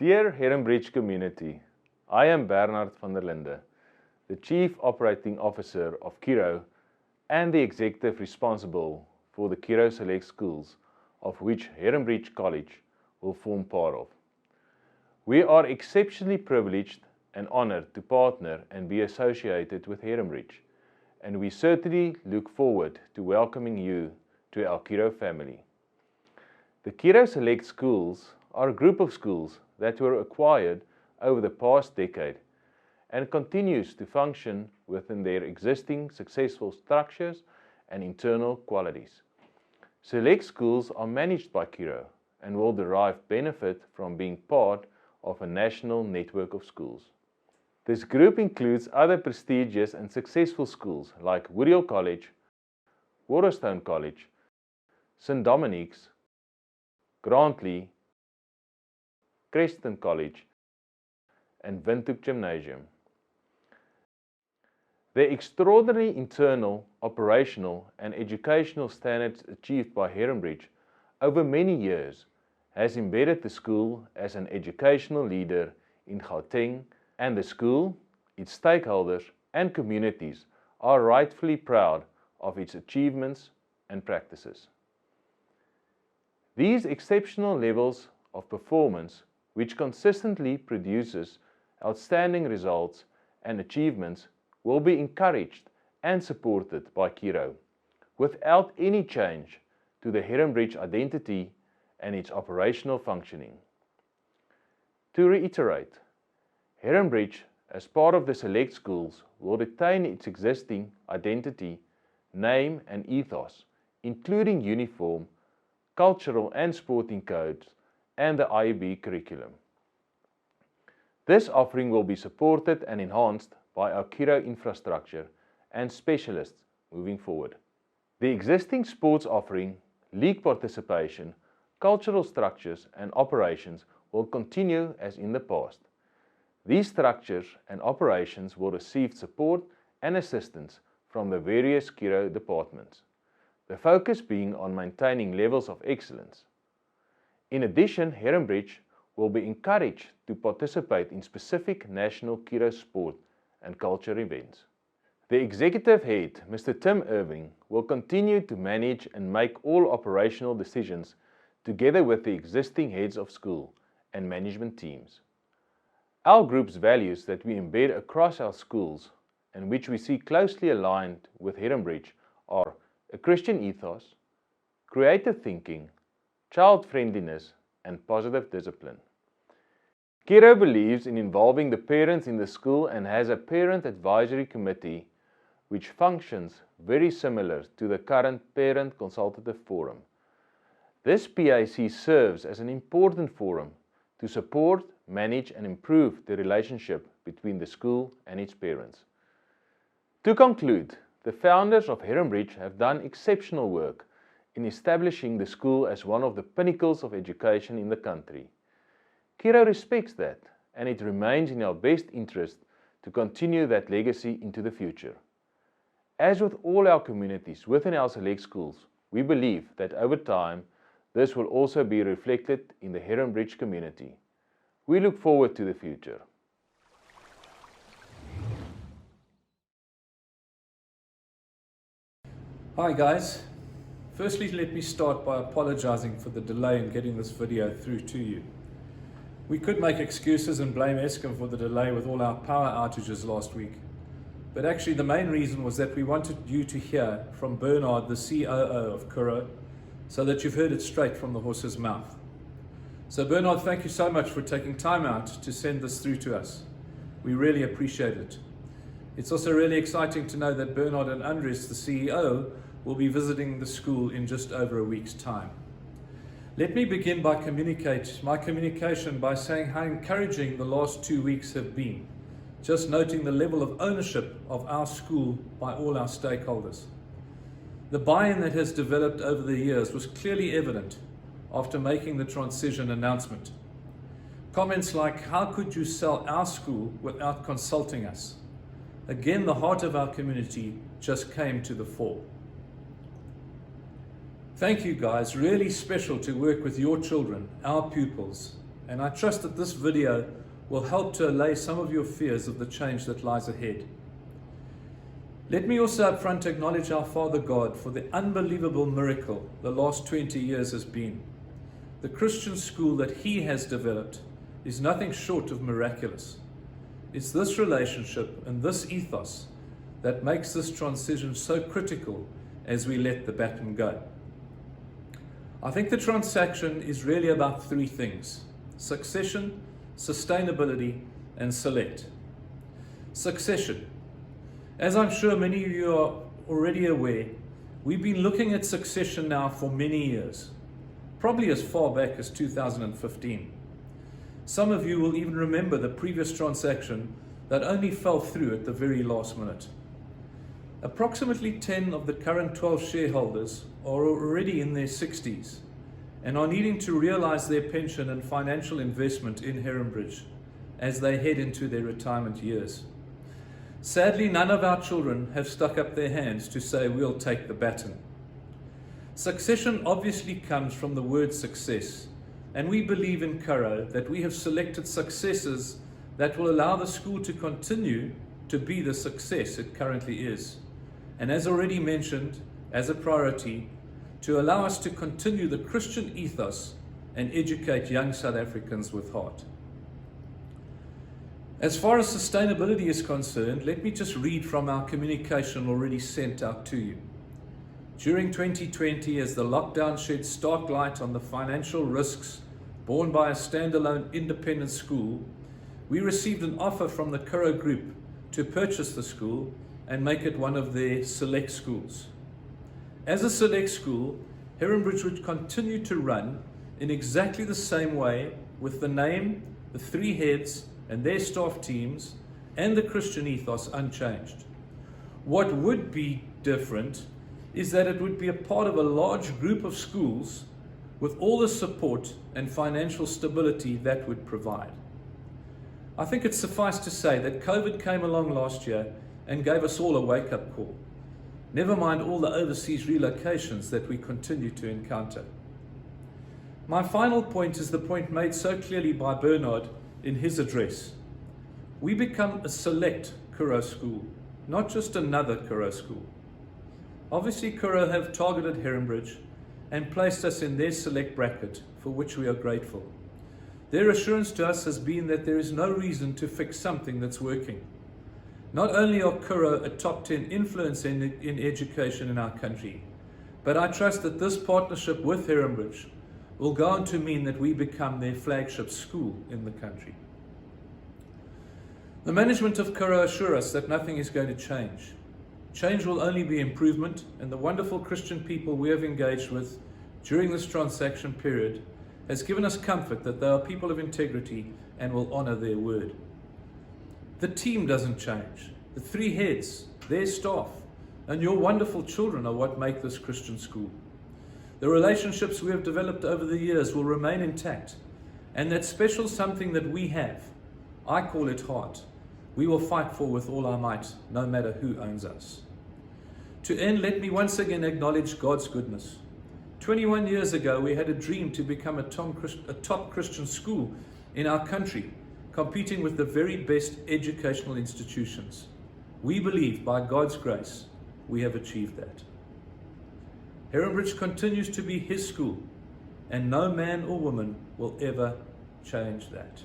Dear Heronbridge community, I am Bernard van der Linde, the Chief Operating Officer of Curro and the Executive responsible for the Curro Select Schools, of which Heronbridge College will form part of. We are exceptionally privileged and honoured to partner and be associated with Heronbridge, and we certainly look forward to welcoming you to our Curro family. The Curro Select Schools are a group of schools that were acquired over the past decade and continues to function within their existing successful structures and internal qualities. Select schools are managed by Curro and will derive benefit from being part of a national network of schools. This group includes other prestigious and successful schools like Woodhill College, Waterstone College, St. Dominic's, Grantley, Creston College, and Windhoek Gymnasium. The extraordinary internal, operational, and educational standards achieved by Heronbridge over many years has embedded the school as an educational leader in Gauteng, and the school, its stakeholders, and communities are rightfully proud of its achievements and practices. These exceptional levels of performance, which consistently produces outstanding results and achievements, will be encouraged and supported by Curro, without any change to the Heronbridge identity and its operational functioning. To reiterate, Heronbridge, as part of the Select Schools, will retain its existing identity, name and ethos, including uniform, cultural and sporting codes, and the IEB curriculum. This offering will be supported and enhanced by our Curro infrastructure and specialists moving forward. The existing sports offering, league participation, cultural structures and operations will continue as in the past. These structures and operations will receive support and assistance from the various Curro departments, the focus being on maintaining levels of excellence. In addition, Heronbridge will be encouraged to participate in specific national Curro sport and culture events. The Executive Head, Mr. Tim Irving, will continue to manage and make all operational decisions together with the existing heads of school and management teams. Our group's values that we embed across our schools and which we see closely aligned with Heronbridge are a Christian ethos, creative thinking, child-friendliness, and positive discipline. Curro believes in involving the parents in the school and has a parent advisory committee which functions very similar to the current Parent Consultative Forum. This PAC serves as an important forum to support, manage and improve the relationship between the school and its parents. To conclude, the founders of Heronbridge have done exceptional work in establishing the school as one of the pinnacles of education in the country. Curro respects that, and it remains in our best interest to continue that legacy into the future. As with all our communities within our select schools, we believe that over time, this will also be reflected in the Heronbridge community. We look forward to the future. Hi guys. Firstly, let me start by apologizing for the delay in getting this video through to you. We could make excuses and blame Eskom for the delay with all our power outages last week. But actually the main reason was that we wanted you to hear from Bernard, the COO of Curro, so that you've heard it straight from the horse's mouth. So Bernard, thank you so much for taking time out to send this through to us. We really appreciate it. It's also really exciting to know that Bernard and Andres, the CEO, will be visiting the school in just over a week's time. Let me begin by my communication by saying how encouraging the last 2 weeks have been, just noting the level of ownership of our school by all our stakeholders. The buy-in that has developed over the years was clearly evident after making the transition announcement. Comments like, "How could you sell our school without consulting us?" Again, the heart of our community just came to the fore. Thank you guys, really special to work with your children, our pupils, and I trust that this video will help to allay some of your fears of the change that lies ahead. Let me also up front acknowledge our Father God for the unbelievable miracle the last 20 years has been. The Christian school that He has developed is nothing short of miraculous. It's this relationship and this ethos that makes this transition so critical as we let the baton go. I think the transaction is really about three things: succession, sustainability, and select. Succession. As I'm sure many of you are already aware, we've been looking at succession now for many years, probably as far back as 2015. Some of you will even remember the previous transaction that only fell through at the very last minute. Approximately 10 of the current 12 shareholders are already in their 60s and are needing to realize their pension and financial investment in Herrenbridge as they head into their retirement years. Sadly, none of our children have stuck up their hands to say we'll take the baton. Succession obviously comes from the word success, and we believe in Curro that we have selected successors that will allow the school to continue to be the success it currently is. And as already mentioned, as a priority, to allow us to continue the Christian ethos and educate young South Africans with heart. As far as sustainability is concerned, let me just read from our communication already sent out to you. During 2020, as the lockdown shed stark light on the financial risks borne by a standalone independent school, we received an offer from the Curro Group to purchase the school and make it one of their select schools. As a select school, Herrenbridge would continue to run in exactly the same way, with the name, the three heads, and their staff teams, and the Christian ethos unchanged. What would be different is that it would be a part of a large group of schools with all the support and financial stability that would provide. I think it's suffice to say that COVID came along last year and gave us all a wake-up call. Never mind all the overseas relocations that we continue to encounter. My final point is the point made so clearly by Bernard in his address. We become a select Curro school, not just another Curro school. Obviously, Curro have targeted Herrenbridge and placed us in their select bracket, for which we are grateful. Their assurance to us has been that there is no reason to fix something that's working. Not only are Curro a top 10 influence in education in our country, but I trust that this partnership with Herrenbridge will go on to mean that we become their flagship school in the country. The management of Curro assure us that nothing is going to change. Change will only be improvement, and the wonderful Christian people we have engaged with during this transaction period has given us comfort that they are people of integrity and will honor their word. The team doesn't change. The three heads, their staff, and your wonderful children are what make this Christian school. The relationships we have developed over the years will remain intact, and that special something that we have, I call it heart, we will fight for with all our might, no matter who owns us. To end, let me once again acknowledge God's goodness. 21 years ago, we had a dream to become a top Christian school in our country, competing with the very best educational institutions. We believe, by God's grace, we have achieved that. Herrenbridge continues to be His school, and no man or woman will ever change that.